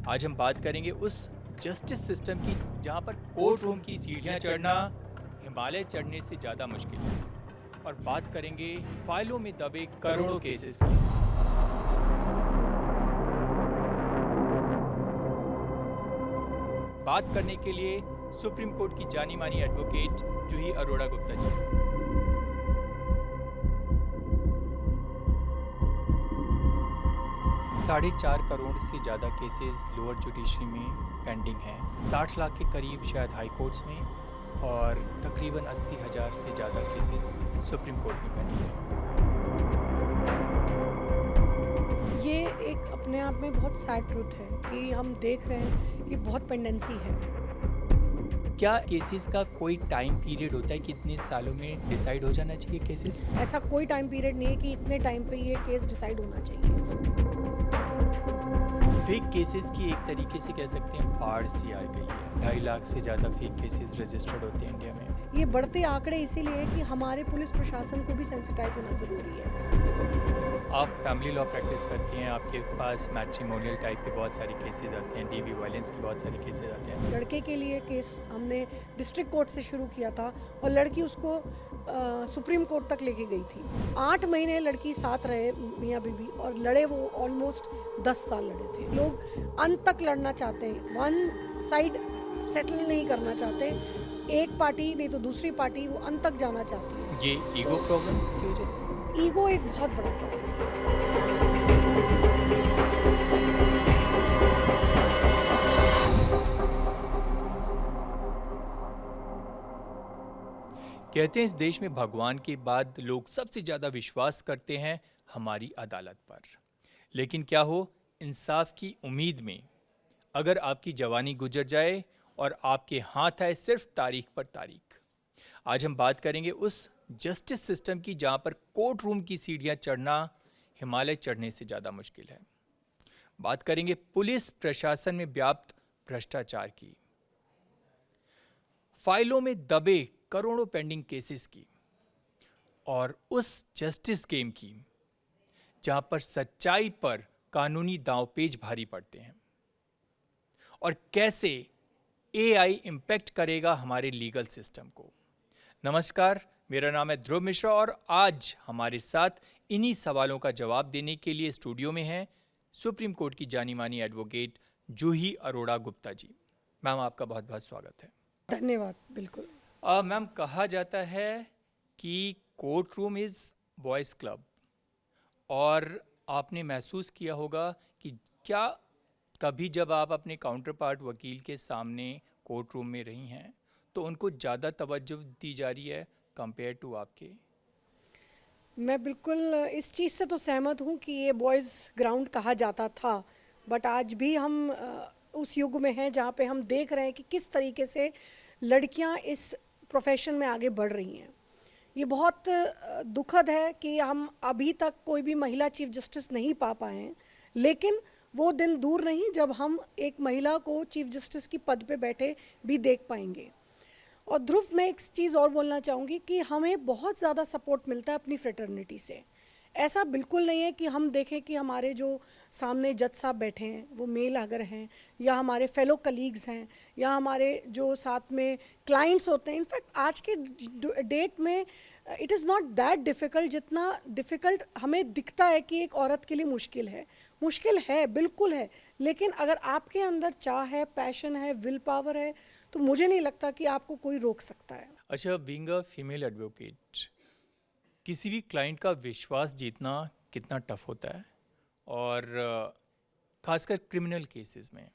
आज हम बात करेंगे उस जस्टिस सिस्टम की जहां पर कोर्ट रूम की सीढ़ियां चढ़ना हिमालय चढ़ने से ज़्यादा मुश्किल है। और बात करेंगे फाइलों में दबे करोड़ों केसेस की। बात करने के लिए सुप्रीम कोर्ट की जानी मानी एडवोकेट जूही अरोड़ा गुप्ता जी। 4.5 करोड़ से ज़्यादा केसेस लोअर जुडिशरी में पेंडिंग हैं। 60 लाख के करीब शायद हाई कोर्ट्स में और तकरीबन 80,000 से ज़्यादा केसेस सुप्रीम कोर्ट में पेंडिंग हैं। ये एक अपने आप में बहुत सैड ट्रुथ है कि हम देख रहे हैं कि बहुत पेंडेंसी है। क्या केसेस का कोई टाइम पीरियड होता है कि इतने सालों में डिसाइड हो जाना चाहिए केसेस? ऐसा कोई टाइम पीरियड नहीं है कि इतने टाइम पे ये केस डिसाइड होना चाहिए। फेक केसेस की एक तरीके से कह सकते हैं बाढ़ सी आ गई है। 2.5 लाख से ज़्यादा फेक केसेस रजिस्टर्ड होते हैं इंडिया में। ये बढ़ते आंकड़े इसीलिए है कि हमारे पुलिस प्रशासन को भी सेंसिटाइज होना ज़रूरी है। आप फैमिली लॉ प्रैक्टिस करती हैं, आपके पास मैट्रिमोनियल टाइप के बहुत सारे केसेस आते हैं, डीवी वायलेंस के बहुत सारे केसेस आते हैं। लड़के के लिए केस हमने डिस्ट्रिक्ट कोर्ट से शुरू किया था और लड़की उसको सुप्रीम कोर्ट तक लेके गई थी। 8 महीने लड़की साथ रहे मियाँ बीबी और लड़े वो ऑलमोस्ट 10 साल लड़े थे। लोग अंत तक लड़ना चाहते हैं, वन साइड सेटल नहीं करना चाहते। एक पार्टी नहीं तो दूसरी पार्टी वो अंत तक जाना चाहती है। ये ईगो प्रॉब्लम इसकी वजह से? ईगो एक बहुत बड़ा प्रॉब्लम है। कहते हैं इस देश में भगवान के बाद लोग सबसे ज़्यादा विश्वास करते हैं हमारी अदालत पर। लेकिन क्या हो इंसाफ की उम्मीद में अगर आपकी जवानी गुजर जाए और आपके हाथ आए सिर्फ तारीख पर तारीख। आज हम बात करेंगे उस जस्टिस सिस्टम की जहां पर कोर्ट रूम की सीढ़ियां चढ़ना हिमालय चढ़ने से ज़्यादा मुश्किल है। बात करेंगे पुलिस प्रशासन में व्याप्त भ्रष्टाचार की, फाइलों में दबे करोड़ों पेंडिंग केसेस की और उस जस्टिस गेम की जहां पर सच्चाई पर कानूनी दांवपेच भारी पड़ते हैं और कैसे एआई इंपैक्ट करेगा हमारे लीगल सिस्टम को। नमस्कार, मेरा नाम है ध्रुव मिश्रा और आज हमारे साथ इन्हीं सवालों का जवाब देने के लिए स्टूडियो में हैं सुप्रीम कोर्ट की जानी मानी एडवोकेट जूही अरोड़ा गुप्ता जी। मैम, आपका बहुत बहुत स्वागत है। धन्यवाद। बिल्कुल। मैम, कहा जाता है कि court room is boys club और आपने महसूस किया होगा कि क्या कभी जब आप अपने काउंटर पार्ट वकील के सामने कोर्ट रूम में रही हैं तो उनको ज़्यादा तवज्जो दी जा रही है कंपेयर टू आपके? मैं बिल्कुल इस चीज़ से तो सहमत हूँ कि ये बॉयज़ ग्राउंड कहा जाता था, बट आज भी हम उस युग में हैं जहाँ पे हम देख रहे हैं कि किस तरीके से लड़कियाँ इस प्रोफेशन में आगे बढ़ रही हैं। ये बहुत दुखद है कि हम अभी तक कोई भी महिला चीफ जस्टिस नहीं पा पाए हैं, लेकिन वो दिन दूर नहीं जब हम एक महिला को चीफ जस्टिस की पद पे बैठे भी देख पाएंगे। और ध्रुव, मैं एक चीज़ और बोलना चाहूँगी कि हमें बहुत ज़्यादा सपोर्ट मिलता है अपनी फ्रेटर्निटी से। ऐसा बिल्कुल नहीं है कि हम देखें कि हमारे जो सामने जज साहब बैठे हैं वो मेल अगर हैं या हमारे फेलो कलीग्स हैं या हमारे जो साथ में क्लाइंट्स होते हैं। इनफैक्ट आज के डेट में it is not that difficult जितना डिफ़िकल्ट हमें दिखता है कि एक औरत के लिए मुश्किल है। मुश्किल है, बिल्कुल है, लेकिन अगर आपके अंदर चाह है, पैशन है, विल पावर है, तो मुझे नहीं लगता कि आपको कोई रोक सकता है। अच्छा, बीइंग अ फीमेल एडवोकेट, किसी भी क्लाइंट का विश्वास जीतना कितना टफ होता है और खासकर क्रिमिनल केसेस में?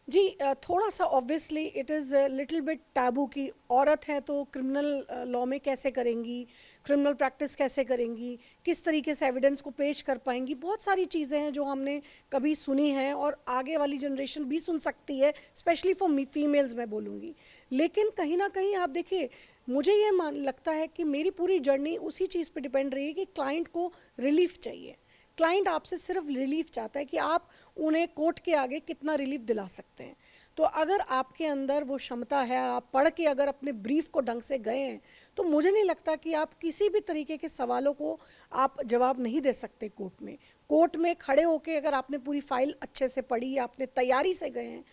जी, थोड़ा सा obviously it is little bit taboo कि औरत है तो क्रिमिनल लॉ में कैसे करेंगी, क्रिमिनल प्रैक्टिस कैसे करेंगी, किस तरीके से एविडेंस को पेश कर पाएंगी। बहुत सारी चीज़ें हैं जो हमने कभी सुनी हैं और आगे वाली जनरेशन भी सुन सकती है, स्पेशली फॉर फीमेल्स मैं बोलूँगी। लेकिन कहीं ना कहीं आप देखिए, मुझे ये लगता है कि मेरी पूरी जर्नी उसी चीज़ पे डिपेंड रही है कि क्लाइंट को रिलीफ चाहिए। क्लाइंट आपसे सिर्फ रिलीफ चाहता है कि आप उन्हें कोर्ट के आगे कितना रिलीफ दिला सकते हैं। तो अगर आपके अंदर वो क्षमता है, आप पढ़ के अगर अपने ब्रीफ को ढंग से गए हैं, तो मुझे नहीं लगता कि आप किसी भी तरीके के सवालों को आप जवाब नहीं दे सकते कोर्ट में। कोर्ट में खड़े होके अगर आपने पूरी फाइल अच्छे से पढ़ी या आपने तैयारी से गए हैं,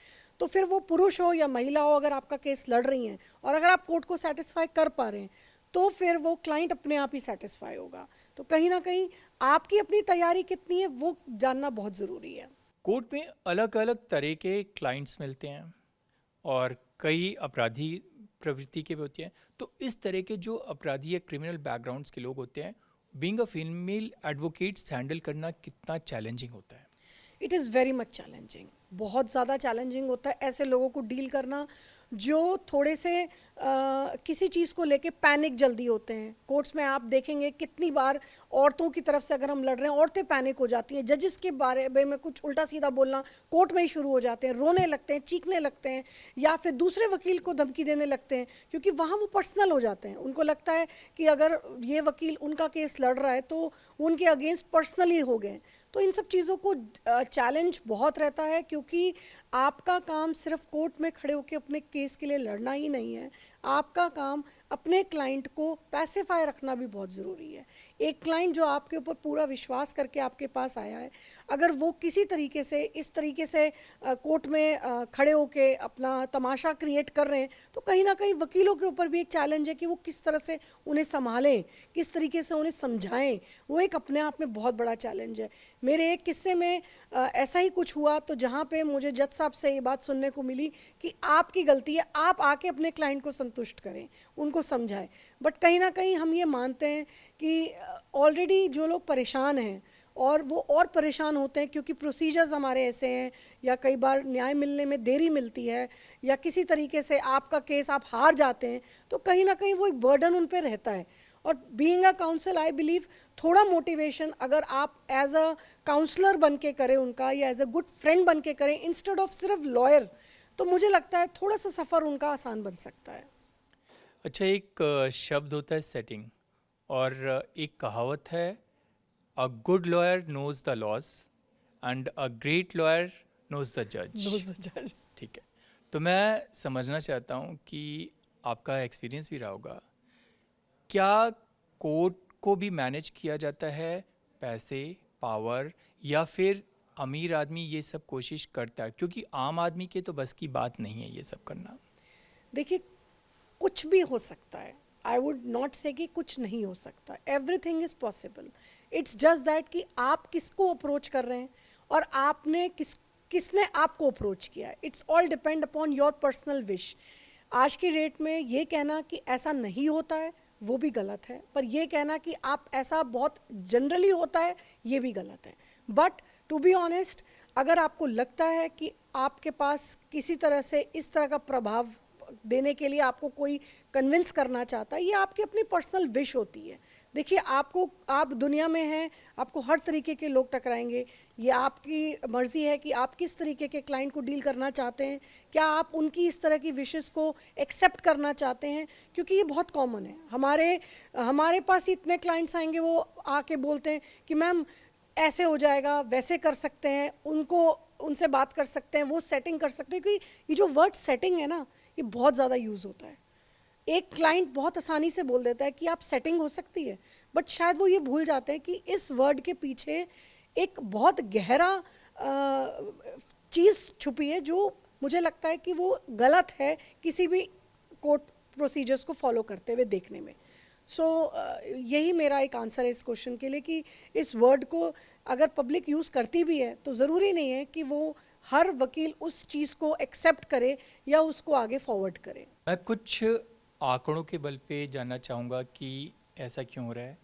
तो फिर वो पुरुष हो या महिला हो, अगर आपका केस लड़ रही हैं और अगर आप कोर्ट को सेटिस्फाई कर पा रहे हैं, तो फिर वो क्लाइंट अपने आप ही सेटिस्फाई होगा। तो कहीं ना कहीं आपकी अपनी तैयारी कितनी है वो जानना बहुत ज़रूरी है। कोर्ट में अलग अलग तरह के क्लाइंट्स मिलते हैं और कई अपराधी प्रवृत्ति के भी होते हैं। तो इस तरह के जो अपराधी या क्रिमिनल बैकग्राउंड्स के लोग होते हैं, being a female advocates handle करना कितना चैलेंजिंग होता है? It is very much challenging, बहुत ज़्यादा चैलेंजिंग होता है ऐसे लोगों को डील करना जो थोड़े से किसी चीज़ को लेके पैनिक जल्दी होते हैं। कोर्ट्स में आप देखेंगे कितनी बार औरतों की तरफ से अगर हम लड़ रहे हैं, औरतें पैनिक हो जाती हैं, जजेस के बारे में कुछ उल्टा सीधा बोलना कोर्ट में ही शुरू हो जाते हैं, रोने लगते हैं, चीखने लगते हैं, या फिर दूसरे वकील को धमकी देने लगते हैं, क्योंकि वहाँ वो पर्सनल हो जाते हैं। उनको लगता है कि अगर ये वकील उनका केस लड़ रहा है तो उनके अगेंस्ट पर्सनली हो गए। तो इन सब चीज़ों को चैलेंज बहुत रहता है, क्योंकि आपका काम सिर्फ कोर्ट में खड़े होकर अपने केस के लिए लड़ना ही नहीं है, आपका काम अपने क्लाइंट को पैसिफाई रखना भी बहुत ज़रूरी है। एक क्लाइंट जो आपके ऊपर पूरा विश्वास करके आपके पास आया है, अगर वो किसी तरीके से इस तरीके से कोर्ट में खड़े होके अपना तमाशा क्रिएट कर रहे हैं, तो कहीं ना कहीं वकीलों के ऊपर भी एक चैलेंज है कि वो किस तरह से उन्हें संभालें, किस तरीके से उन्हें समझाएं। वो एक अपने आप में बहुत बड़ा चैलेंज है। मेरे एक किस्से में ऐसा ही कुछ हुआ, तो जहाँ पे मुझे जज साहब से ये बात सुनने को मिली कि आपकी गलती है, आप आके अपने क्लाइंट को संतुष्ट करें, उनको समझाएं। बट कहीं ना कहीं हम ये मानते हैं कि ऑलरेडी जो लोग परेशान हैं और वो और परेशान होते हैं, क्योंकि प्रोसीजर्स हमारे ऐसे हैं, या कई बार न्याय मिलने में देरी मिलती है, या किसी तरीके से आपका केस आप हार जाते हैं, तो कहीं ना कहीं वो एक बर्डन उन पर रहता है। और being a council I believe थोड़ा मोटिवेशन अगर आप एज अ काउंसलर बन के करें उनका, या एज अ गुड फ्रेंड बन के करें इंस्टेड ऑफ सिर्फ लॉयर, तो मुझे लगता है थोड़ा सा सफ़र उनका आसान बन सकता है। अच्छा, एक शब्द होता है सेटिंग, और एक कहावत है, a good lawyer knows the laws and a great lawyer knows the जज। जज। ठीक है, तो मैं समझना चाहता हूँ कि आपका एक्सपीरियंस भी रहा होगा, क्या कोर्ट को भी मैनेज किया जाता है पैसे, पावर, या फिर अमीर आदमी ये सब कोशिश करता है? क्योंकि आम आदमी के तो बस की बात नहीं है ये सब करना। देखिए, कुछ भी हो सकता है, आई वुड नॉट से कि कुछ नहीं हो सकता, everything is possible. It's just that कि आप किसको अप्रोच कर रहे हैं और आपने किसने आपको अप्रोच किया है। It's all depend upon your personal wish. आज की डेट में ये कहना कि ऐसा नहीं होता है वो भी गलत है, पर ये कहना कि आप ऐसा बहुत जनरली होता है ये भी गलत है। बट टू बी ऑनेस्ट, अगर आपको लगता है कि आपके पास किसी तरह से इस तरह का प्रभाव देने के लिए आपको कोई कन्विंस करना चाहता है, ये आपकी अपनी पर्सनल विश होती है। देखिए, आप दुनिया में हैं, आपको हर तरीके के लोग टकराएंगे, ये आपकी मर्ज़ी है कि आप किस तरीके के क्लाइंट को डील करना चाहते हैं। क्या आप उनकी इस तरह की विशेस को एक्सेप्ट करना चाहते हैं? क्योंकि ये बहुत कॉमन है, हमारे पास इतने क्लाइंट्स आएंगे, वो आके बोलते हैं कि मैम ऐसे हो जाएगा, वैसे कर सकते हैं, उनसे बात कर सकते हैं, वो सेटिंग कर सकते हैं। क्योंकि ये जो वर्ड सेटिंग है ना, ये बहुत ज़्यादा यूज़ होता है। एक क्लाइंट बहुत आसानी से बोल देता है कि आप सेटिंग हो सकती है, बट शायद वो ये भूल जाते हैं कि इस वर्ड के पीछे एक बहुत गहरा चीज़ छुपी है, जो मुझे लगता है कि वो गलत है किसी भी कोर्ट प्रोसीजर्स को फॉलो करते हुए देखने में। सो यही मेरा एक आंसर है इस क्वेश्चन के लिए कि इस वर्ड को अगर पब्लिक यूज़ करती भी है तो ज़रूरी नहीं है कि वो हर वकील उस चीज़ को एक्सेप्ट करे या उसको आगे फॉरवर्ड करे। मैं कुछ आंकड़ों के बल पे जानना चाहूँगा कि ऐसा क्यों हो रहा है।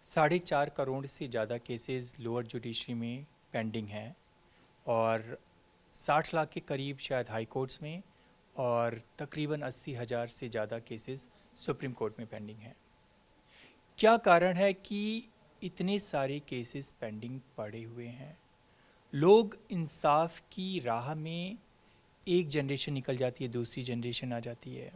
4.5 करोड़ से ज़्यादा केसेस लोअर जुडिशरी में पेंडिंग हैं, और 60 लाख के करीब शायद हाई कोर्ट्स में, और तकरीबन 80,000 से ज़्यादा केसेस सुप्रीम कोर्ट में पेंडिंग हैं। क्या कारण है कि इतने सारे केसेस पेंडिंग पड़े हुए हैं? लोग इंसाफ की राह में, एक जनरेशन निकल जाती है, दूसरी जनरेशन आ जाती है।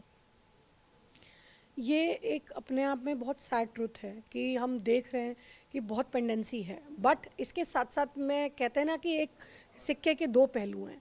ये एक अपने आप में बहुत सैड ट्रुथ है कि हम देख रहे हैं कि बहुत पेंडेंसी है, बट इसके साथ साथ में कहते हैं ना कि एक सिक्के के दो पहलू हैं।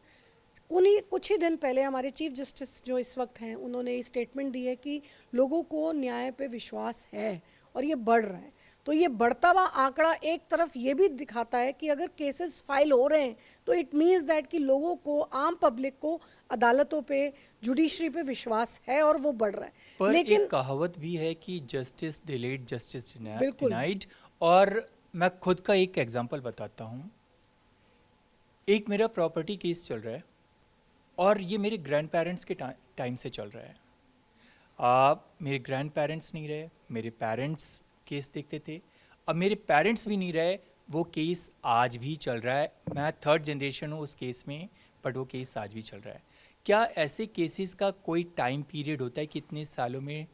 कुछ ही दिन पहले हमारे चीफ जस्टिस जो इस वक्त हैं, उन्होंने स्टेटमेंट दी है कि लोगों को न्याय पे विश्वास है और ये बढ़ रहा है। तो ये बढ़ता हुआ आंकड़ा एक तरफ ये भी दिखाता है कि अगर केसेस फाइल हो रहे हैं तो इट मीन्स दैट कि लोगों को, आम पब्लिक को अदालतों पे, जुडिशरी पे विश्वास है और वो बढ़ रहा है। पर लेकिन एक कहावत भी है कि जस्टिस डिलेड जस्टिस बिल्कुल। डिनाइड। और मैं खुद का एक एग्जांपल बताता हूँ। एक मेरा प्रॉपर्टी केस चल रहा है और ये मेरे ग्रैंड पेरेंट्स के टाइम से चल रहा है। मेरे ग्रैंड पेरेंट्स नहीं रहे, मेरे पेरेंट्स केस देखते थे, अब मेरे पेरेंट्स भी नहीं रहे, वो केस आज भी चल रहा है। मैं थर्ड जनरेशन हूँ उस केस में, बट वो केस आज भी चल रहा है। क्या ऐसे केसेस का कोई टाइम पीरियड होता है, कितने सालों में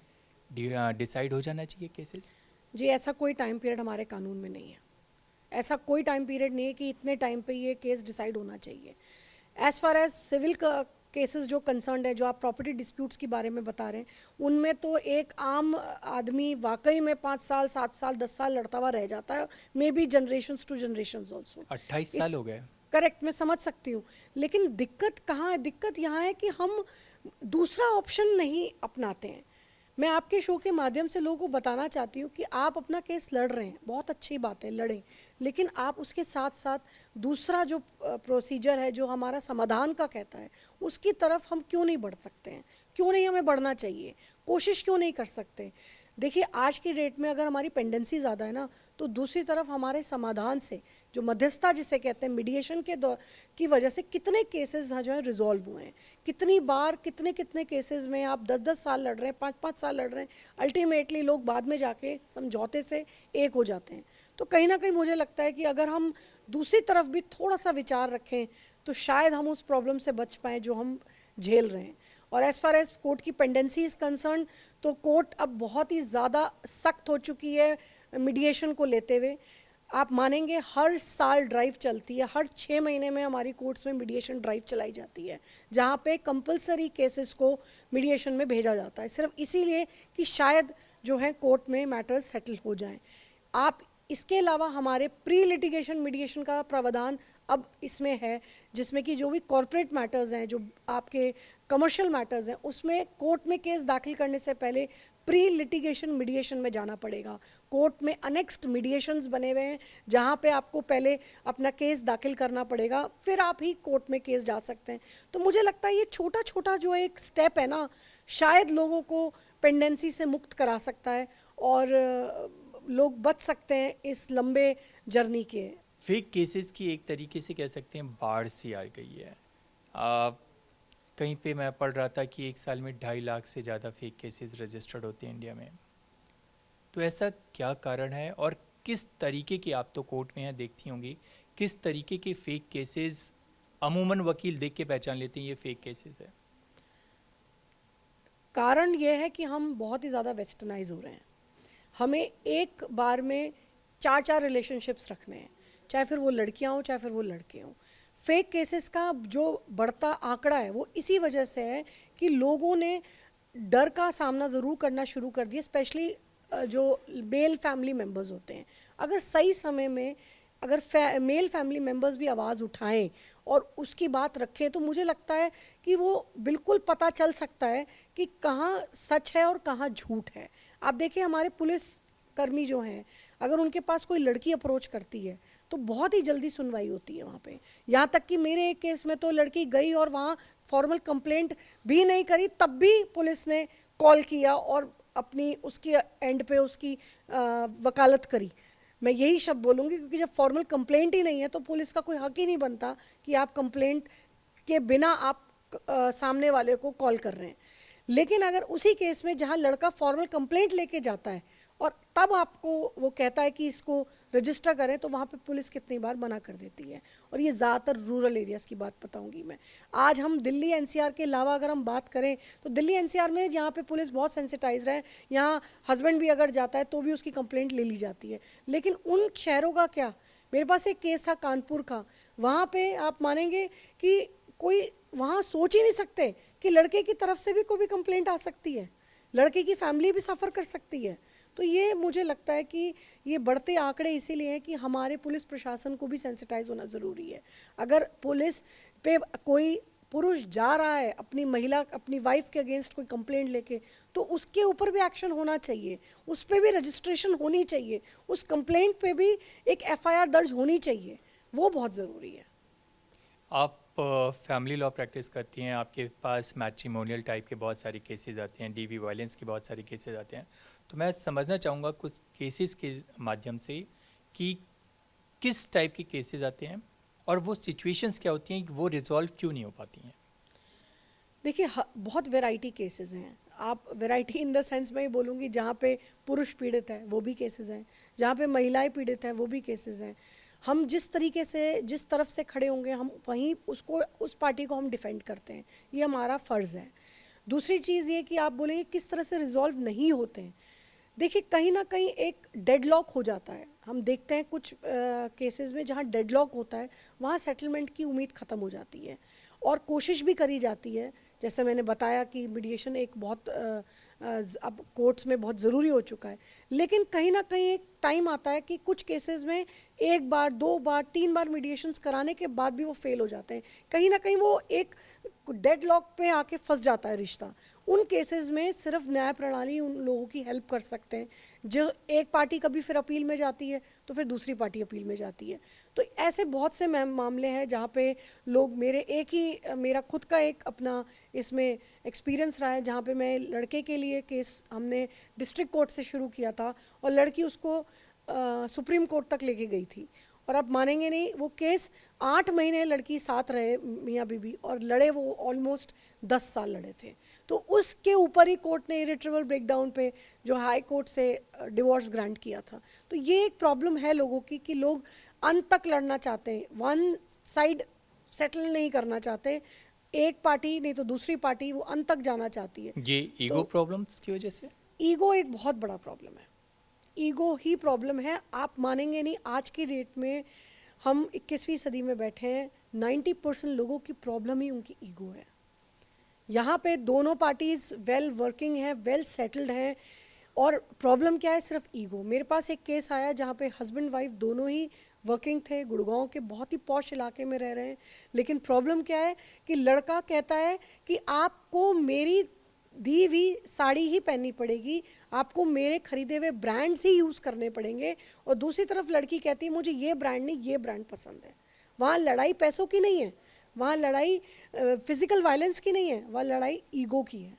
डिसाइड हो जाना चाहिए केसेस? जी, ऐसा कोई टाइम पीरियड हमारे कानून में नहीं है। ऐसा कोई टाइम पीरियड नहीं है कि इतने टाइम पे ये केस डिसाइड होना चाहिए। As far as civil cases जो कंसर्न है, जो आप प्रॉपर्टी डिस्प्यूट्स के बारे में बता रहे हैं, उनमें तो एक आम आदमी वाकई में 5 साल, 7 साल, 10 साल लड़ता हुआ रह जाता है, maybe generations to generations also. 28 साल हो गए। करेक्ट, मैं समझ सकती हूँ, लेकिन दिक्कत कहाँ है? दिक्कत यहाँ है कि हम दूसरा ऑप्शन नहीं अपनाते हैं। मैं आपके शो के माध्यम से लोगों को बताना चाहती हूँ कि आप अपना केस लड़ रहे हैं, बहुत अच्छी बात है, लड़ें, लेकिन आप उसके साथ साथ दूसरा जो प्रोसीजर है, जो हमारा समाधान का कहता है, उसकी तरफ हम क्यों नहीं बढ़ सकते हैं? क्यों नहीं हमें बढ़ना चाहिए? कोशिश क्यों नहीं कर सकते? देखिए, आज की डेट में अगर हमारी पेंडेंसी ज़्यादा है ना, तो दूसरी तरफ हमारे समाधान से, जो मध्यस्थता जिसे कहते हैं, मीडिएशन के की वजह से कितने केसेस जो है रिजॉल्व हुए हैं। कितनी बार कितने कितने केसेस में आप 10-10 साल लड़ रहे हैं, 5-5 साल लड़ रहे हैं, अल्टीमेटली लोग बाद में जाके समझौते से एक हो जाते हैं। तो कहीं ना कहीं मुझे लगता है कि अगर हम दूसरी तरफ भी थोड़ा सा विचार रखें तो शायद हम उस प्रॉब्लम से बच पाएँ जो हम झेल रहे हैं। और एज़ फार एज़ कोर्ट की पेंडेंसी इज़ कंसर्न, तो कोर्ट अब बहुत ही ज़्यादा सख्त हो चुकी है मीडिएशन को लेते हुए। आप मानेंगे, हर साल ड्राइव चलती है, हर 6 महीने में हमारी कोर्ट्स में मीडिएशन ड्राइव चलाई जाती है, जहाँ पे कंपलसरी केसेस को मीडिएशन में भेजा जाता है, सिर्फ इसीलिए कि शायद जो है कोर्ट में मैटर्स सेटल हो जाएं। आप इसके अलावा हमारे प्री लिटिगेशन मीडिएशन का प्रावधान अब इसमें है, जिसमें कि जो भी कॉर्पोरेट मैटर्स हैं, जो आपके कमर्शियल मैटर्स हैं, उसमें कोर्ट में केस दाखिल करने से पहले प्री लिटिगेशन मीडिएशन में जाना पड़ेगा। कोर्ट में अनेक्स्ड मीडिएशंस बने हुए हैं, जहाँ पे आपको पहले अपना केस दाखिल करना पड़ेगा, फिर आप ही कोर्ट में केस जा सकते हैं। तो मुझे लगता है ये छोटा छोटा जो एक स्टेप है ना, शायद लोगों को पेंडेंसी से मुक्त करा सकता है और लोग बच सकते हैं इस लंबे जर्नी के। फेक केसेस की एक तरीके से कह सकते हैं बाढ़ सी आ गई है। कहीं पे मैं पढ़ रहा था कि एक साल में 2.5 लाख से ज़्यादा फेक केसेस रजिस्टर्ड होते हैं इंडिया में। तो ऐसा क्या कारण है और किस तरीके की, आप तो कोर्ट में हैं, देखती होंगी, किस तरीके के फेक केसेस अमूमन वकील देख के पहचान लेते हैं ये फेक केसेस है? कारण ये है कि हम बहुत ही ज़्यादा वेस्टर्नाइज हो रहे हैं। हमें एक बार में 4-4 रिलेशनशिप्स रखने हैं, चाहे फिर वो लड़कियां हों चाहे फिर वो लड़के हों। फेक केसेस का जो बढ़ता आंकड़ा है वो इसी वजह से है कि लोगों ने डर का सामना ज़रूर करना शुरू कर दिया, स्पेशली जो मेल फैमिली मेम्बर्स होते हैं। अगर सही समय में अगर मेल फैमिली मेम्बर्स भी आवाज़ उठाएं और उसकी बात रखें, तो मुझे लगता है कि वो बिल्कुल पता चल सकता है कि कहाँ सच है और कहाँ झूठ है। आप देखिए, हमारे पुलिस कर्मी जो हैं, अगर उनके पास कोई लड़की अप्रोच करती है तो बहुत ही जल्दी सुनवाई होती है वहाँ पे। यहाँ तक कि मेरे एक केस में तो लड़की गई और वहाँ फॉर्मल कंप्लेंट भी नहीं करी, तब भी पुलिस ने कॉल किया और अपनी उसकी एंड पे उसकी वकालत करी। मैं यही शब्द बोलूँगी, क्योंकि जब फॉर्मल कंप्लेंट ही नहीं है तो पुलिस का कोई हक ही नहीं बनता कि आप कंप्लेंट के बिना आप सामने वाले को कॉल कर रहे हैं। लेकिन अगर उसी केस में जहां लड़का फॉर्मल कंप्लेंट लेके जाता है और तब आपको वो कहता है कि इसको रजिस्टर करें, तो वहाँ पे पुलिस कितनी बार मना कर देती है। और ये ज़्यादातर रूरल एरियाज़ की बात बताऊंगी मैं। आज हम दिल्ली एनसीआर के अलावा अगर हम बात करें तो दिल्ली एनसीआर में यहाँ पे पुलिस बहुत सेंसिटाइज है। यहाँ हस्बैंड भी अगर जाता है तो भी उसकी कंप्लेंट ले ली जाती है। लेकिन उन शहरों का क्या? मेरे पास एक केस था कानपुर का, वहाँ पे आप मानेंगे कि कोई वहाँ सोच ही नहीं सकते कि लड़के की तरफ से भी कोई भी कंप्लेंट आ सकती है, लड़के की फैमिली भी सफ़र कर सकती है। तो ये मुझे लगता है कि ये बढ़ते आंकड़े इसीलिए हैं कि हमारे पुलिस प्रशासन को भी सेंसिटाइज होना ज़रूरी है। अगर पुलिस पे कोई पुरुष जा रहा है अपनी महिला अपनी वाइफ के अगेंस्ट कोई कंप्लेंट लेके, तो उसके ऊपर भी एक्शन होना चाहिए, उस पर भी रजिस्ट्रेशन होनी चाहिए, उस कंप्लेंट पे भी एक एफआईआर दर्ज होनी चाहिए, वो बहुत ज़रूरी है। आप फैमिली लॉ प्रैक्टिस करती हैं, आपके पास मैट्रिमोनियल टाइप के बहुत सारे केसेस आते हैं, डीवी वायलेंस के बहुत सारे केसेस आते हैं, तो मैं समझना चाहूँगा कुछ केसेस के माध्यम से कि किस टाइप के केसेस आते हैं और वो सिचुएशंस क्या होती हैं कि वो रिजॉल्व क्यों नहीं हो पाती हैं। देखिए बहुत वैरायटी केसेस हैं, आप वैरायटी इन द सेंस में ही बोलूँगी, जहाँ पे पुरुष पीड़ित है वो भी केसेस हैं, जहाँ पे महिलाएं पीड़ित हैं वो भी केसेस हैं। हम जिस तरीके से जिस तरफ से खड़े होंगे हम वहीं उसको उस पार्टी को हम डिफेंड करते हैं, ये हमारा फ़र्ज़ है। दूसरी चीज़ ये कि आप बोलेंगे किस तरह से रिजॉल्व नहीं होते हैं। देखिए कहीं ना कहीं एक डेडलॉक हो जाता है, हम देखते हैं कुछ केसेस में जहाँ डेडलॉक होता है वहाँ सेटलमेंट की उम्मीद ख़त्म हो जाती है और कोशिश भी करी जाती है। जैसे मैंने बताया कि मीडिएशन एक बहुत अब कोर्ट्स में बहुत ज़रूरी हो चुका है, लेकिन कहीं ना कहीं एक टाइम आता है कि कुछ केसेस में एक बार, दो बार, तीन बार मीडिएशंस कराने के बाद भी वो फेल हो जाते हैं। कहीं ना कहीं वो एक डेडलॉक पे आके फंस जाता है रिश्ता। उन केसेस में सिर्फ न्याय प्रणाली उन लोगों की हेल्प कर सकते हैं, जो एक पार्टी कभी फिर अपील में जाती है तो फिर दूसरी पार्टी अपील में जाती है। तो ऐसे बहुत से मामले हैं जहाँ पे लोग मेरा खुद का एक अपना इसमें एक्सपीरियंस रहा है, जहाँ पे मैं लड़के के लिए केस हमने डिस्ट्रिक्ट कोर्ट से शुरू किया था और लड़की उसको सुप्रीम कोर्ट तक लेके गई थी। और आप मानेंगे नहीं, वो केस 8 महीने लड़की साथ रहे मियाँ बीबी और लड़े वो ऑलमोस्ट 10 साल लड़े थे। तो उसके ऊपर ही कोर्ट ने इरिट्रेबल ब्रेकडाउन पे जो हाई कोर्ट से डिवोर्स ग्रांट किया था। तो ये एक प्रॉब्लम है लोगों की कि लोग अंत तक लड़ना चाहते हैं, वन साइड सेटल नहीं करना चाहते, एक पार्टी नहीं तो दूसरी पार्टी वो अंत तक जाना चाहती है। ये ईगो प्रॉब्लम्स की वजह से। ईगो एक बहुत बड़ा प्रॉब्लम है, ईगो ही प्रॉब्लम है। आप मानेंगे नहीं, आज की डेट में हम 21वीं सदी में बैठे हैं, 90% लोगों की प्रॉब्लम ही उनकी ईगो है। यहाँ पे दोनों पार्टीज वेल वर्किंग है, वेल सेटल्ड हैं, और प्रॉब्लम क्या है, सिर्फ ईगो। मेरे पास एक केस आया जहाँ पे हस्बैंड वाइफ दोनों ही वर्किंग थे, गुड़गांव के बहुत ही पॉश इलाके में रह रहे हैं, लेकिन प्रॉब्लम क्या है कि लड़का कहता है कि आपको मेरी दी हुई साड़ी ही पहननी पड़ेगी, आपको मेरे खरीदे हुए ब्रांड्स ही यूज़ करने पड़ेंगे, और दूसरी तरफ लड़की कहती है मुझे ये ब्रांड नहीं ये ब्रांड पसंद है। वहाँ लड़ाई पैसों की नहीं है, वहाँ लड़ाई फिजिकल वायलेंस की नहीं है, वहाँ लड़ाई ईगो की है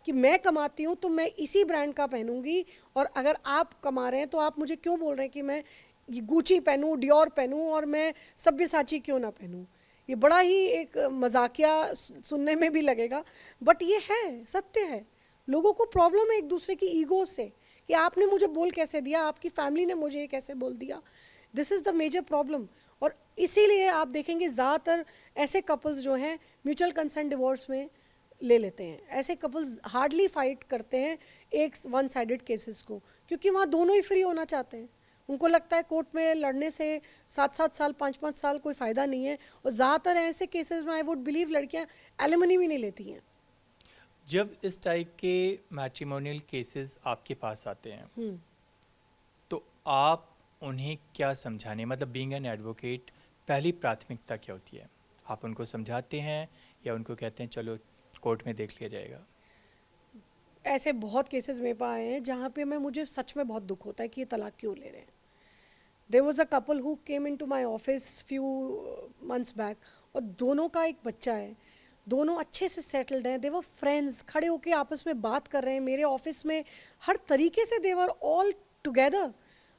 कि मैं कमाती हूँ तो मैं इसी ब्रांड का पहनूंगी, और अगर आप कमा रहे हैं तो आप मुझे क्यों बोल रहे हैं कि मैं ये गुची पहनूं, डियोर पहनूं, और मैं सब्यसाची क्यों ना पहनूं। ये बड़ा ही एक मजाकिया सुनने में भी लगेगा, बट ये है, सत्य है। लोगों को प्रॉब्लम है एक दूसरे की ईगो से कि आपने मुझे बोल कैसे दिया, आपकी फैमिली ने मुझे ये कैसे बोल दिया। This is the major problem. और इसीलिए आप देखेंगे ज़्यादातर ऐसे कपल्स जो हैं म्यूचुअल कंसेंट डिवोर्स में ले लेते हैं। ऐसे कपल्स हार्डली फाइट करते हैं एक वन साइडेड केसेस को, क्योंकि वहाँ दोनों ही फ्री होना चाहते हैं। उनको लगता है कोर्ट में लड़ने से 7-7 साल 5-5 साल कोई फ़ायदा नहीं है, और ज़्यादातर ऐसे केसेस में आई वुड बिलीव लड़कियाँ एलिमनी भी नहीं लेती हैं। जब इस टाइप के मैट्रिमोनियल केसेस आपके पास आते हैं तो आप उन्हें क्या समझाने, मतलब बीइंग एन एडवोकेट पहली प्राथमिकता क्या होती है? आप उनको समझाते हैं या उनको कहते हैं चलो कोर्ट में देख लिया जाएगा? ऐसे बहुत केसेस मेरे पास आए हैं जहाँ पे मुझे सच में बहुत दुख होता है कि ये तलाक क्यों ले रहे हैं। There was a couple who came into my office few months back, और दोनों का एक बच्चा है, दोनों अच्छे से सेटल्ड हैं, दे वर फ्रेंड्स, खड़े होके आपस में बात कर रहे हैं मेरे ऑफिस में, हर तरीके से they were all together,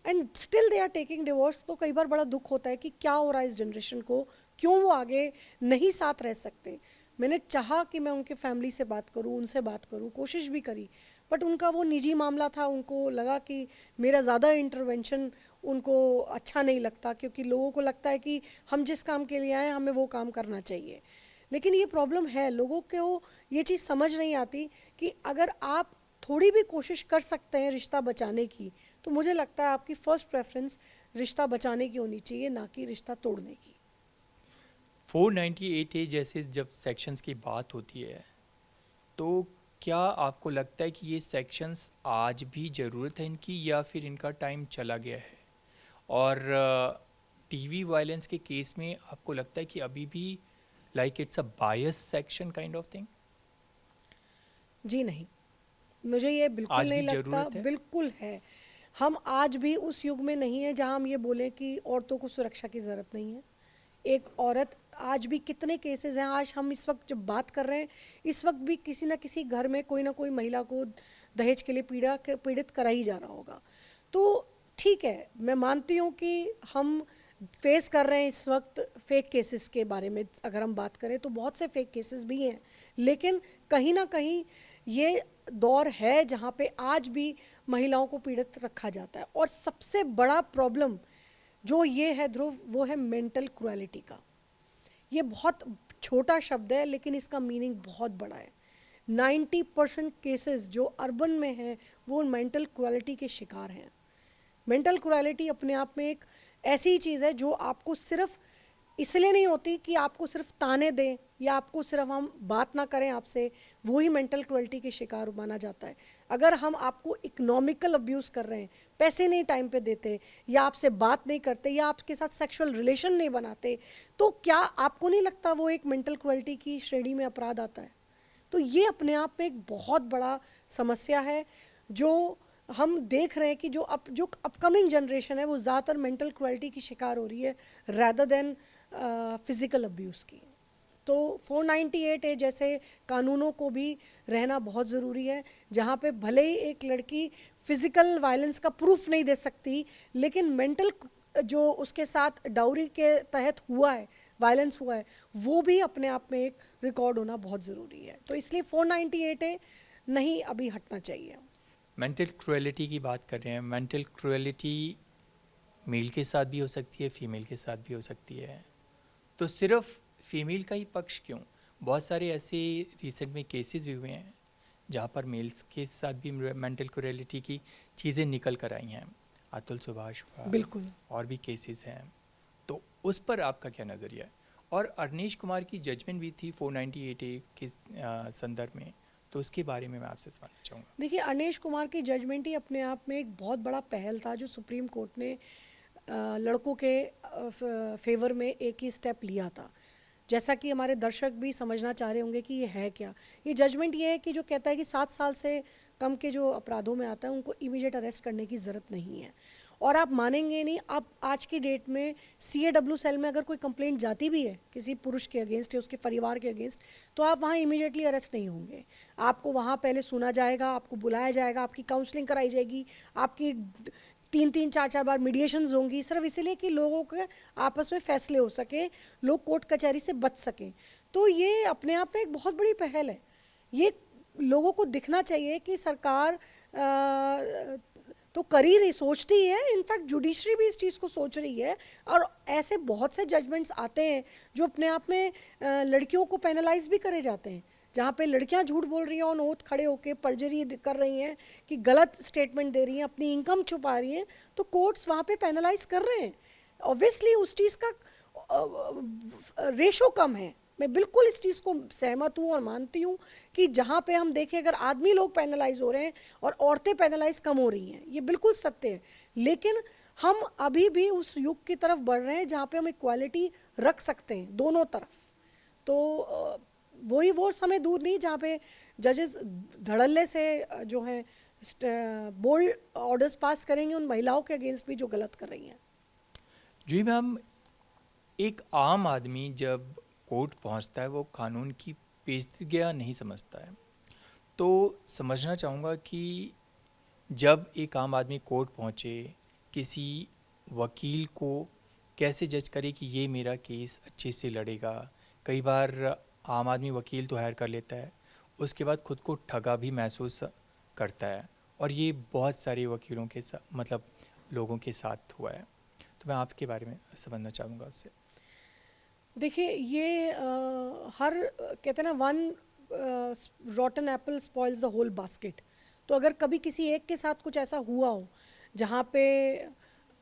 and still they are taking divorce. तो कई बार बड़ा दुख होता है कि क्या हो रहा है इस जनरेशन को, क्यों वो आगे नहीं साथ रह सकते। मैंने चाहा कि मैं उनके फैमिली से बात करूं, उनसे बात करूं, कोशिश भी करी, बट उनका वो निजी मामला था, उनको लगा कि मेरा ज़्यादा इंटरवेंशन उनको अच्छा नहीं लगता, क्योंकि लोगों को लगता है कि हम जिस काम के लिए आए हमें वो काम करना चाहिए। लेकिन ये प्रॉब्लम है, लोगों को ये चीज़ समझ नहीं आती कि अगर आप थोड़ी भी कोशिश कर सकते हैं रिश्ता बचाने की, तो मुझे लगता है आपकी फ़र्स्ट प्रेफरेंस रिश्ता बचाने की होनी चाहिए, ना कि रिश्ता तोड़ने की। 498A जैसे जब सेक्शंस की बात होती है तो क्या आपको लगता है कि ये सेक्शंस आज भी ज़रूरत है इनकी, या फिर इनका टाइम चला गया है? और टीवी वायलेंस के केस में आपको लगता है कि अभी भी like it's a bias section kind of thing? जी नहीं, मुझे ये बिल्कुल आज नहीं भी लगता। जरूरत है? बिल्कुल है। हम आज भी उस युग में नहीं है जहां हम ये बोलें कि औरतों को सुरक्षा की ज़रूरत नहीं है। एक औरत, आज भी कितने केसेस हैं, आज हम इस वक्त जब बात कर रहे हैं, इस वक्त भी किसी ना किसी घर में कोई ना कोई महिला को दहेज के लिए पीड़ित करा ही जा रहा होगा। तो ठीक है, मैं मानती हूँ कि हम फेस कर रहे हैं इस वक्त फेक केसेस के बारे में। अगर हम बात करें तो बहुत से फेक केसेस भी हैं, लेकिन कहीं ना कहीं ये दौर है जहाँ पे आज भी महिलाओं को पीड़ित रखा जाता है। और सबसे बड़ा प्रॉब्लम जो ये है ध्रुव, वो है मेंटल क्रुएलिटी का। ये बहुत छोटा शब्द है लेकिन इसका मीनिंग बहुत बड़ा है। 90% केसेस जो अर्बन में हैं वो मेंटल क्रुएलिटी के शिकार हैं। मेंटल क्रुएलिटी अपने आप में एक ऐसी चीज़ है जो आपको सिर्फ इसलिए नहीं होती कि आपको सिर्फ ताने दें या आपको सिर्फ हम बात ना करें आपसे, वो ही मेंटल क्रुएलिटी के शिकार माना जाता है। अगर हम आपको इकोनॉमिकल अब्यूज़ कर रहे हैं, पैसे नहीं टाइम पे देते, या आपसे बात नहीं करते, या आपके साथ सेक्सुअल रिलेशन नहीं बनाते, तो क्या आपको नहीं लगता वो एक मेंटल क्रुएलिटी की श्रेणी में अपराध आता है? तो ये अपने आप में एक बहुत बड़ा समस्या है जो हम देख रहे हैं कि जो अपकमिंग जनरेशन है वो ज़्यादातर मेंटल क्रुएलिटी की शिकार हो रही है रैदर देन फिज़िकल अब्यूज़ की। तो 498A जैसे कानूनों को भी रहना बहुत ज़रूरी है, जहाँ पे भले ही एक लड़की फिज़िकल वायलेंस का प्रूफ नहीं दे सकती, लेकिन मेंटल जो उसके साथ डाउरी के तहत हुआ है, वायलेंस हुआ है, वो भी अपने आप में एक रिकॉर्ड होना बहुत ज़रूरी है। तो इसलिए 498A नहीं अभी हटना चाहिए। मेंटल क्रुएलिटी की बात कर रहे हैं। मेंटल क्रुएलिटी मेल के साथ भी हो सकती है, फीमेल के साथ भी हो सकती है, तो सिर्फ फीमेल का ही पक्ष क्यों? बहुत सारे ऐसे रिसेंट में केसेस भी हुए हैं जहाँ पर मेल्स के साथ भी मेंटल क्रुएलिटी की चीज़ें निकल कर आई हैं। अतुल सुभाष हुआ, बिल्कुल। और भी केसेस हैं, तो उस पर आपका क्या नज़रिया है? और अरनेश कुमार की जजमेंट भी थी 498A के संदर्भ में, तो उसके बारे में मैं आपसे जानना चाहूँगा। देखिए, अरनेश कुमार की जजमेंट ही अपने आप में एक बहुत बड़ा पहल था जो सुप्रीम कोर्ट ने लड़कों के फेवर में एक ही स्टेप लिया था। जैसा कि हमारे दर्शक भी समझना चाह रहे होंगे कि ये है क्या। ये जजमेंट ये है कि जो कहता है कि 7 साल से कम के जो अपराधों में आता है उनको इमीडिएट अरेस्ट करने की ज़रूरत नहीं है। और आप मानेंगे नहीं, अब आज की डेट में CAW सेल में अगर कोई कंप्लेंट जाती भी है किसी पुरुष के अगेंस्ट या उसके परिवार के अगेंस्ट, तो आप वहाँ इमीडिएटली अरेस्ट नहीं होंगे। आपको वहाँ पहले सुना जाएगा, आपको बुलाया जाएगा, आपकी काउंसलिंग कराई जाएगी, आपकी 3-3, 4-4 बार मीडिएशंस होंगी, सिर्फ इसीलिए कि लोगों के आपस में फैसले हो सके, लोग कोर्ट कचहरी से बच सकें। तो ये अपने आप में एक बहुत बड़ी पहल है। ये लोगों को दिखना चाहिए कि सरकार तो कर ही रही, सोचती है, इनफैक्ट जुडिशरी भी इस चीज़ को सोच रही है। और ऐसे बहुत से जजमेंट्स आते हैं जो अपने आप में लड़कियों को पेनलाइज भी करे जाते हैं, जहाँ पे लड़कियाँ झूठ बोल रही हैं, ऑन ओथ खड़े होकर परजरी कर रही हैं कि गलत स्टेटमेंट दे रही हैं, अपनी इनकम छुपा रही हैं, तो कोर्ट्स वहाँ पे पेनलाइज कर रहे हैं। ऑब्वियसली उस चीज़ का रेशो कम है। मैं बिल्कुल इस चीज़ को सहमत हूँ और मानती हूँ कि जहाँ पे हम देखें अगर आदमी लोग पेनलाइज हो रहे हैं और औरतें पेनलाइज कम हो रही हैं, ये बिल्कुल सत्य है। लेकिन हम अभी भी उस युग की तरफ बढ़ रहे हैं जहाँ पे हम इक्वालिटी रख सकते हैं दोनों तरफ। तो वही वो समय दूर नहीं जहाँ पे जजेस धड़ल्ले से जो है बोल्ड ऑर्डर्स पास करेंगे उन महिलाओं के अगेंस्ट भी जो गलत कर रही हैं। जी मैम, एक आम आदमी जब कोर्ट पहुंचता है वो कानून की पेचीदगियां नहीं समझता है, तो समझना चाहूँगा कि जब एक आम आदमी कोर्ट पहुंचे, किसी वकील को कैसे जज करे कि ये मेरा केस अच्छे से लड़ेगा। कई बार आम आदमी वकील तो हायर कर लेता है, उसके बाद खुद को ठगा भी महसूस करता है, और ये बहुत सारे वकीलों के साथ, मतलब लोगों के साथ हुआ है। तो मैं आपके बारे में समझना चाहूँगा उससे। देखिए, ये हर कहते हैं ना, one rotten apple spoils the whole basket. तो अगर कभी किसी एक के साथ कुछ ऐसा हुआ हो जहाँ पे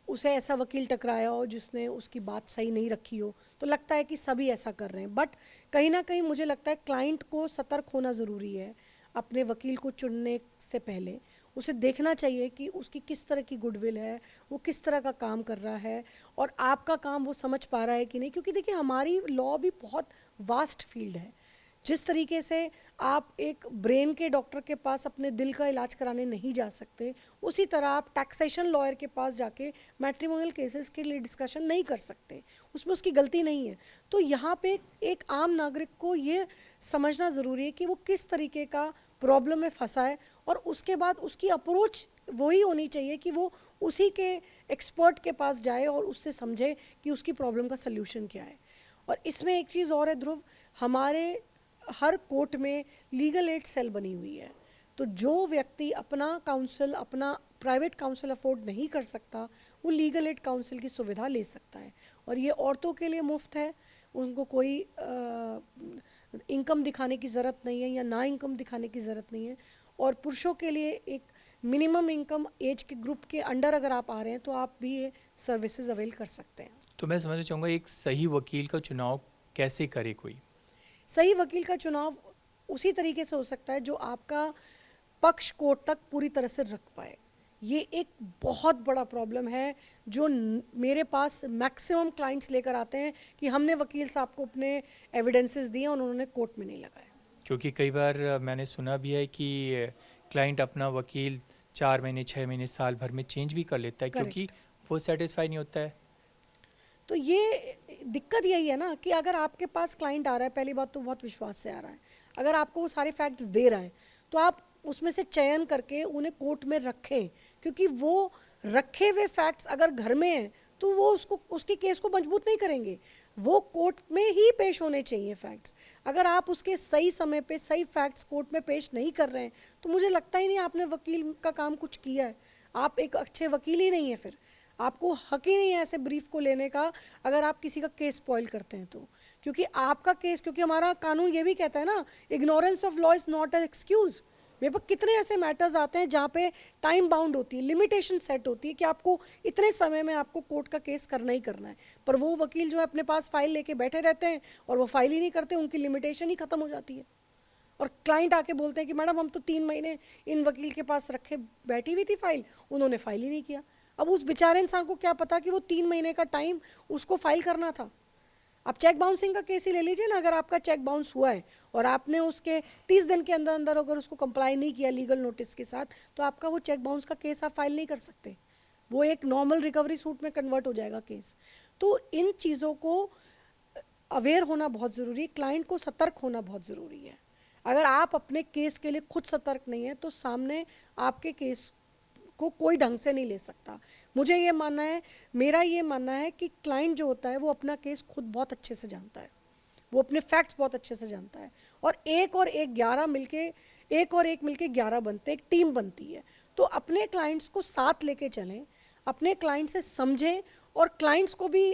उसे ऐसा वकील टकराया हो जिसने उसकी बात सही नहीं रखी हो, तो लगता है कि सभी ऐसा कर रहे हैं। बट कहीं ना कहीं मुझे लगता है क्लाइंट को सतर्क होना ज़रूरी है अपने वकील को चुनने से पहले। उसे देखना चाहिए कि उसकी किस तरह की गुडविल है, वो किस तरह का काम कर रहा है और आपका काम वो समझ पा रहा है कि नहीं। क्योंकि देखिए हमारी लॉ भी बहुत वास्ट फील्ड है। जिस तरीके से आप एक ब्रेन के डॉक्टर के पास अपने दिल का इलाज कराने नहीं जा सकते, उसी तरह आप टैक्सेशन लॉयर के पास जाके मैट्रिमोनियल केसेस के लिए डिस्कशन नहीं कर सकते, उसमें उसकी गलती नहीं है। तो यहाँ पे एक आम नागरिक को ये समझना ज़रूरी है कि वो किस तरीके का प्रॉब्लम में फंसा है और उसके बाद उसकी अप्रोच वही होनी चाहिए कि वो उसी के एक्सपर्ट के पास जाए और उससे समझे कि उसकी प्रॉब्लम का सल्यूशन क्या है। और इसमें एक चीज़ और है ध्रुव, हमारे हर कोर्ट में लीगल एड सेल बनी हुई है। तो जो व्यक्ति अपना काउंसिल, अपना प्राइवेट काउंसिल अफोर्ड नहीं कर सकता, वो लीगल एड काउंसिल की सुविधा ले सकता है। और ये औरतों के लिए मुफ्त है, उनको कोई इनकम दिखाने की ज़रूरत नहीं है या ना इनकम दिखाने की ज़रूरत नहीं है। और पुरुषों के लिए एक मिनिमम इनकम एज के ग्रुप के अंडर अगर आप आ रहे हैं तो आप भी ये सर्विसेज अवेल कर सकते हैं। तो मैं समझना चाहूँगा एक सही वकील का चुनाव कैसे करे कोई? सही वकील का चुनाव उसी तरीके से हो सकता है जो आपका पक्ष कोर्ट तक पूरी तरह से रख पाए। ये एक बहुत बड़ा प्रॉब्लम है जो मेरे पास मैक्सिमम क्लाइंट्स लेकर आते हैं कि हमने वकील साहब को अपने एविडेंसेस दिए और उन्होंने कोर्ट में नहीं लगाए। क्योंकि कई बार मैंने सुना भी है कि क्लाइंट अपना वकील 4 महीने 6 महीने साल भर में चेंज भी कर लेता है क्योंकि वो सेटिस्फाई नहीं होता है। तो ये दिक्कत यही है ना कि अगर आपके पास क्लाइंट आ रहा है, पहली बात तो बहुत विश्वास से आ रहा है, अगर आपको वो सारे फैक्ट्स दे रहा है तो आप उसमें से चयन करके उन्हें कोर्ट में रखें। क्योंकि वो रखे हुए फैक्ट्स अगर घर में हैं तो वो उसको, उसके केस को मजबूत नहीं करेंगे, वो कोर्ट में ही पेश होने चाहिए फैक्ट्स। अगर आप उसके सही समय पे सही फैक्ट्स कोर्ट में पेश नहीं कर रहे हैं तो मुझे लगता ही नहीं आपने वकील का काम कुछ किया है, आप एक अच्छे वकील ही नहीं है। फिर आपको हक ही नहीं है ऐसे ब्रीफ को लेने का अगर आप किसी का केस स्पॉइल करते हैं तो। क्योंकि आपका केस, क्योंकि हमारा कानून ये भी कहता है ना, ignorance of law is not an excuse. मेरे पास कितने ऐसे मैटर्स आते हैं जहाँ पे टाइम बाउंड होती है, लिमिटेशन सेट होती है कि आपको इतने समय में आपको कोर्ट का केस करना ही करना है, पर वो वकील जो है अपने पास फाइल लेके बैठे रहते हैं और वो फाइल ही नहीं करते, उनकी लिमिटेशन ही खत्म हो जाती है। और क्लाइंट आके बोलते हैं कि मैडम हम तो 3 महीने इन वकील के पास रखे बैठी हुई थी फाइल, उन्होंने फाइल ही नहीं किया। अब उस बेचारे इंसान को क्या पता कि वो 3 महीने का टाइम उसको फाइल करना था। आप चेक बाउंसिंग का केस ही ले लीजिए ना, अगर आपका चेक बाउंस हुआ है और आपने उसके 30 दिन के अंदर अंदर अगर उसको कंप्लाई नहीं किया लीगल नोटिस के साथ, तो आपका वो चेक बाउंस का केस आप फाइल नहीं कर सकते, वो एक नॉर्मल रिकवरी सूट में कन्वर्ट हो जाएगा केस। तो इन चीज़ों को अवेयर होना बहुत ज़रूरी है, क्लाइंट को सतर्क होना बहुत ज़रूरी है। अगर आप अपने केस के लिए खुद सतर्क नहीं है तो सामने आपके केस को कोई ढंग से नहीं ले सकता। मुझे ये मानना है, मेरा ये मानना है कि क्लाइंट जो होता है वो अपना केस खुद बहुत अच्छे से जानता है, वो अपने फैक्ट्स बहुत अच्छे से जानता है। और एक और एक 11 मिलके, एक और एक मिलके 11 बनते हैं, एक टीम बनती है। तो अपने क्लाइंट्स को साथ लेके चलें, अपने क्लाइंट से समझें और क्लाइंट्स को भी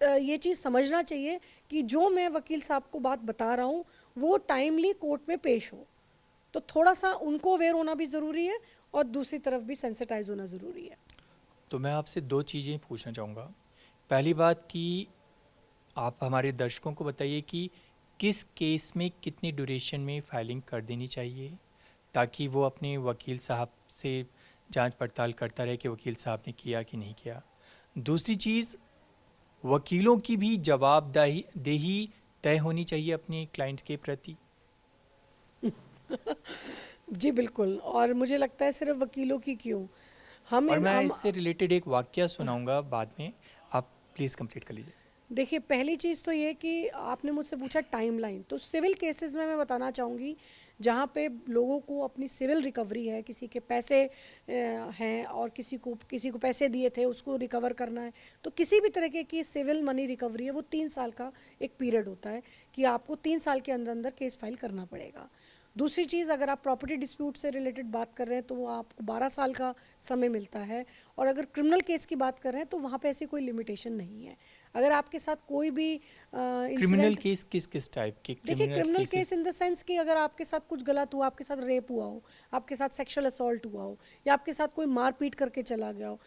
ये चीज़ समझना चाहिए कि जो मैं वकील साहब को बात बता रहा हूँ वो टाइमली कोर्ट में पेश हो। तो थोड़ा सा उनको अवेयर होना भी ज़रूरी है और दूसरी तरफ भी सेंसिटाइज होना ज़रूरी है। तो मैं आपसे 2 चीज़ें पूछना चाहूँगा। पहली बात कि आप हमारे दर्शकों को बताइए कि किस केस में कितनी ड्यूरेशन में फाइलिंग कर देनी चाहिए ताकि वो अपने वकील साहब से जांच पड़ताल करता रहे कि वकील साहब ने किया कि नहीं किया। दूसरी चीज़, वकीलों की भी जवाबदेही देही तय होनी चाहिए अपने क्लाइंट के प्रति। जी बिल्कुल, और मुझे लगता है सिर्फ वकीलों की क्यों, और मैं हम इससे रिलेटेड एक वाकया सुनाऊंगा बाद में, आप प्लीज़ कंप्लीट कर लीजिए। देखिए, पहली चीज़ तो ये कि आपने मुझसे पूछा टाइमलाइन, तो सिविल केसेस में मैं बताना चाहूँगी जहाँ पे लोगों को अपनी सिविल रिकवरी है, किसी के पैसे हैं और किसी को पैसे दिए थे उसको रिकवर करना है, तो किसी भी तरीके की सिविल मनी रिकवरी है वो 3 साल का एक पीरियड होता है कि आपको 3 साल के अंदर अंदर केस फाइल करना पड़ेगा। दूसरी चीज़, अगर आप प्रॉपर्टी डिस्प्यूट से रिलेटेड बात कर रहे हैं तो वो आपको 12 साल का समय मिलता है। और अगर क्रिमिनल केस की बात कर रहे हैं तो वहाँ पे ऐसी कोई लिमिटेशन नहीं है। अगर आपके साथ कोई भी क्रिमिनल केस किस किस टाइप के देखिए, criminal case cases? In the sense कि अगर आपके साथ कुछ गलत हुआ, आपके साथ रेप हुआ हो, आपके साथ सेक्सुअल असॉल्ट हुआ हो या आपके साथ कोई मारपीट करके चला गया हो,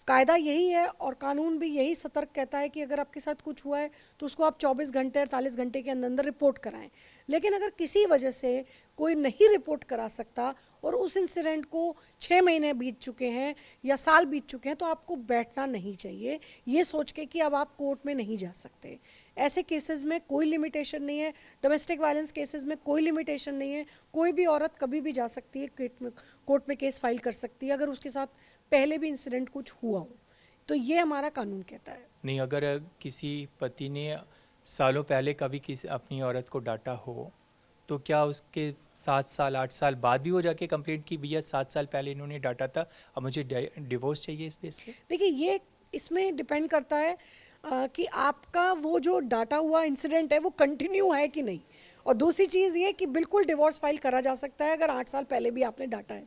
कायदा यही है और कानून भी यही सतर्क कहता है कि अगर आपके साथ कुछ हुआ है तो उसको आप 24 घंटे 48 घंटे के अंदर अंदर रिपोर्ट कराएं। लेकिन अगर किसी वजह से कोई नहीं रिपोर्ट करा सकता और उस इंसिडेंट को 6 महीने बीत चुके हैं या साल बीत चुके हैं तो आपको बैठना नहीं चाहिए ये सोच के कि अब आप कोर्ट में नहीं जा सकते। ऐसे केसेस में कोई लिमिटेशन नहीं है, डोमेस्टिक वायलेंस केसेस में कोई लिमिटेशन नहीं है। कोई भी औरत कभी भी जा सकती है कोर्ट में केस फाइल कर सकती है अगर उसके साथ पहले भी इंसिडेंट कुछ हुआ हो। तो ये हमारा कानून कहता है। नहीं, अगर किसी पति ने सालों पहले कभी किसी अपनी औरत को डांटा हो तो क्या उसके 7 साल 8 साल बाद भी वो जाके कंप्लेंट की, भैया 7 साल पहले इन्होंने डांटा था, अब मुझे डिवोर्स चाहिए इस बेस पे? देखिए ये इसमें डिपेंड करता है कि आपका वो जो डाटा हुआ इंसिडेंट है वो कंटिन्यू है कि नहीं। और दूसरी चीज़ ये कि बिल्कुल डिवोर्स फाइल करा जा सकता है अगर 8 साल पहले भी आपने डाटा है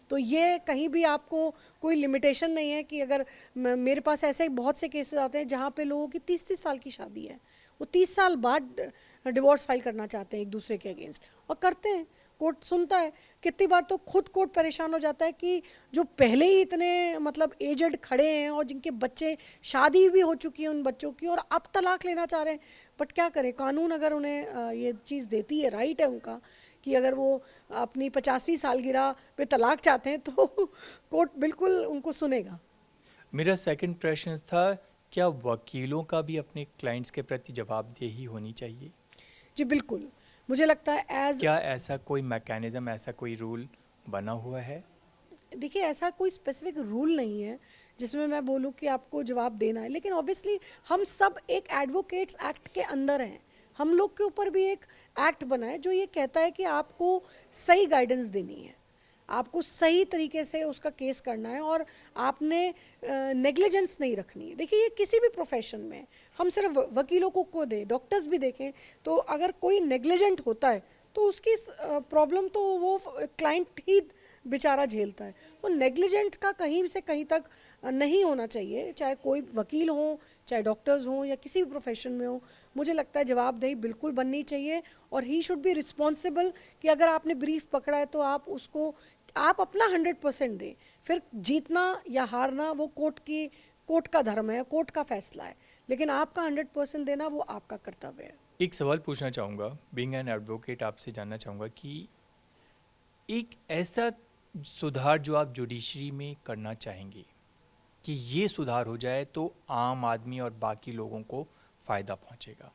तो ये कहीं भी आपको कोई लिमिटेशन नहीं है कि अगर मेरे पास ऐसे बहुत से केसेस आते हैं जहाँ पे लोगों की 30-30 साल की शादी है, वो 30 साल बाद डिवोर्स फाइल करना चाहते हैं एक दूसरे के अगेंस्ट और करते हैं, कोर्ट सुनता है। कितनी बार तो खुद कोर्ट परेशान हो जाता है कि जो पहले ही इतने मतलब एजड खड़े हैं और जिनके बच्चे शादी भी हो चुकी है उन बच्चों की और अब तलाक लेना चाह रहे हैं। बट क्या करें, कानून अगर उन्हें ये चीज़ देती है, राइट है उनका कि अगर वो अपनी 50वीं सालगिरह पे तलाक चाहते हैं तो कोर्ट बिल्कुल उनको सुनेगा। मेरा सेकंड प्रश्न था, क्या वकीलों का भी अपने क्लाइंट्स के प्रति जवाबदेही होनी चाहिए? जी बिल्कुल, मुझे लगता है क्या ऐसा कोई मैकेनिज्म, ऐसा कोई रूल बना हुआ है? देखिए ऐसा कोई स्पेसिफिक रूल नहीं है जिसमें मैं बोलूँ कि आपको जवाब देना है, लेकिन ऑब्वियसली हम सब एक एडवोकेट्स एक्ट के अंदर हैं। हम लोग के ऊपर भी एक एक्ट बना है जो ये कहता है कि आपको सही गाइडेंस देनी है, आपको सही तरीके से उसका केस करना है और आपने नेग्लिजेंस नहीं रखनी है। देखिए ये किसी भी प्रोफेशन में, हम सिर्फ वकीलों को दें, डॉक्टर्स भी देखें, तो अगर कोई नेग्लिजेंट होता है तो उसकी प्रॉब्लम तो वो क्लाइंट ही बेचारा झेलता है। तो नेग्लिजेंट का कहीं से कहीं तक नहीं होना चाहिए, चाहे कोई वकील हो, चाहे डॉक्टर्स हों या किसी भी प्रोफेशन में हो। मुझे लगता है जवाबदेही बिल्कुल बननी चाहिए और ही शुड बी रिस्पॉन्सिबल कि अगर आपने ब्रीफ पकड़ा है तो आप अपना 100% दें। फिर जीतना या हारना वो कोर्ट का धर्म है, कोर्ट का फैसला है, लेकिन आपका 100% देना वो आपका कर्तव्य है। एक सवाल पूछना चाहूँगा, बीइंग एन एडवोकेट आपसे जानना चाहूँगा कि एक ऐसा सुधार जो आप जुडिशरी में करना चाहेंगे कि ये सुधार हो जाए तो आम आदमी और बाकी लोगों को फ़ायदा पहुँचेगा?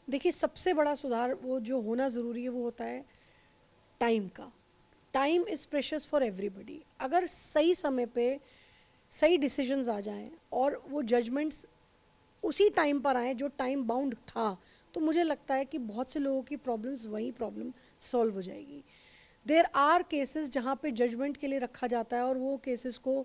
देखिए सबसे बड़ा सुधार वो जो होना ज़रूरी है वो होता है टाइम का। Time is precious for everybody. अगर सही समय पे सही डिसीजंस आ जाएं और वो जजमेंट्स उसी टाइम पर आए जो टाइम बाउंड था, तो मुझे लगता है कि बहुत से लोगों की प्रॉब्लम्स वही प्रॉब्लम सॉल्व हो जाएगी। देयर आर केसेस जहाँ पे जजमेंट के लिए रखा जाता है और वो केसेस को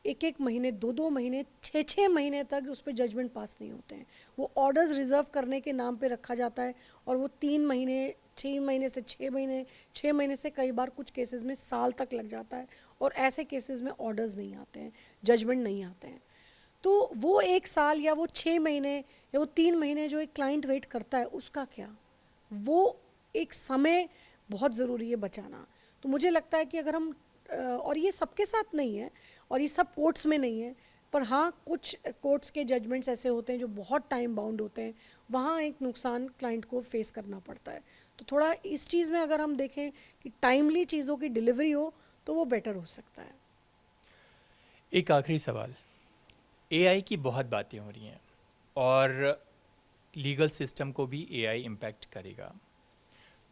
1-1 महीने 2-2 महीने 6-6 महीने तक उस पर जजमेंट पास नहीं होते हैं। वो ऑर्डर्स रिजर्व करने के नाम पे रखा जाता है और वो 3 महीने 6 महीने से 6 महीने 6 महीने से कई बार कुछ केसेस में साल तक लग जाता है और ऐसे केसेस में ऑर्डर्स नहीं आते हैं, जजमेंट नहीं आते हैं। तो वो 1 साल या वो 6 महीने या वो 3 महीने जो एक क्लाइंट वेट करता है उसका क्या, वो एक समय बहुत ज़रूरी है बचाना। तो मुझे लगता है कि अगर हम और ये सबके साथ नहीं है और ये सब कोर्ट्स में नहीं है, पर हाँ कुछ कोर्ट्स के जजमेंट्स ऐसे होते हैं जो बहुत टाइम बाउंड होते हैं, वहाँ एक नुकसान क्लाइंट को फेस करना पड़ता है। तो थोड़ा इस चीज़ में अगर हम देखें कि टाइमली चीज़ों की डिलीवरी हो तो वो बेटर हो सकता है। एक आखिरी सवाल, एआई की बहुत बातें हो रही हैं और लीगल सिस्टम को भी एआई इम्पैक्ट करेगा,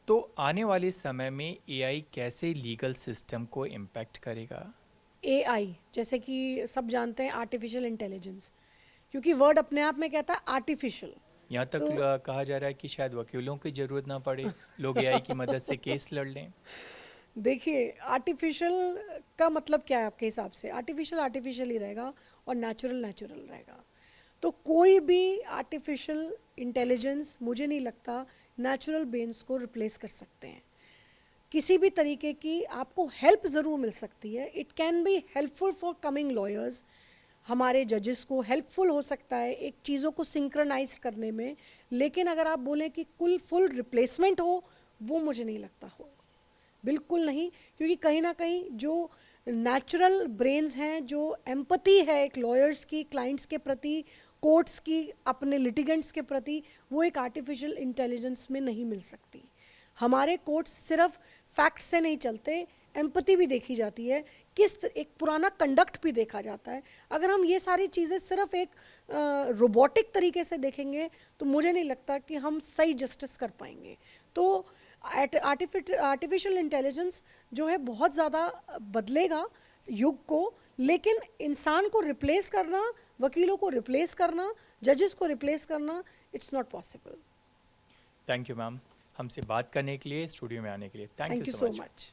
तो आने वाले समय में एआई कैसे लीगल सिस्टम को इम्पैक्ट करेगा? एआई जैसे कि सब जानते हैं आर्टिफिशियल इंटेलिजेंस, क्योंकि वर्ड अपने आप में कहता है आर्टिफिशियल। यहाँ तक कहा जा रहा है कि शायद वकीलों की ज़रूरत ना पड़े, लोग एआई की मदद से केस लड़ लें। देखिए आर्टिफिशियल का मतलब क्या है आपके हिसाब से? आर्टिफिशियल ही रहेगा और नेचुरल रहेगा। तो कोई भी आर्टिफिशियल इंटेलिजेंस मुझे नहीं लगता नेचुरल ब्रेन्स को रिप्लेस कर सकते हैं। किसी भी तरीके की आपको हेल्प ज़रूर मिल सकती है। It can be helpful for coming lawyers, हमारे जजेस को हेल्पफुल हो सकता है एक चीज़ों को सिंक्रोनाइज करने में, लेकिन अगर आप बोलें कि फुल रिप्लेसमेंट हो, वो मुझे नहीं लगता हो, बिल्कुल नहीं। क्योंकि कहीं ना कहीं जो नेचुरल ब्रेन्स हैं, जो एम्पैथी है एक लॉयर्स की क्लाइंट्स के प्रति, कोर्ट्स की अपने लिटिगेंट्स के प्रति, वो एक आर्टिफिशियल इंटेलिजेंस में नहीं मिल सकती। हमारे कोर्ट्स सिर्फ फैक्ट से नहीं चलते, एम्पैथी भी देखी जाती है, एक पुराना कंडक्ट भी देखा जाता है। अगर हम ये सारी चीज़ें सिर्फ एक रोबोटिक तरीके से देखेंगे तो मुझे नहीं लगता कि हम सही जस्टिस कर पाएंगे। तो आर्टिफिशियल इंटेलिजेंस जो है बहुत ज़्यादा बदलेगा युग को, लेकिन इंसान को रिप्लेस करना, वकीलों को रिप्लेस करना, जजेस को रिप्लेस करना, it's not possible. Thank you ma'am, हमसे बात करने के लिए, स्टूडियो में आने के लिए। Thank you so much.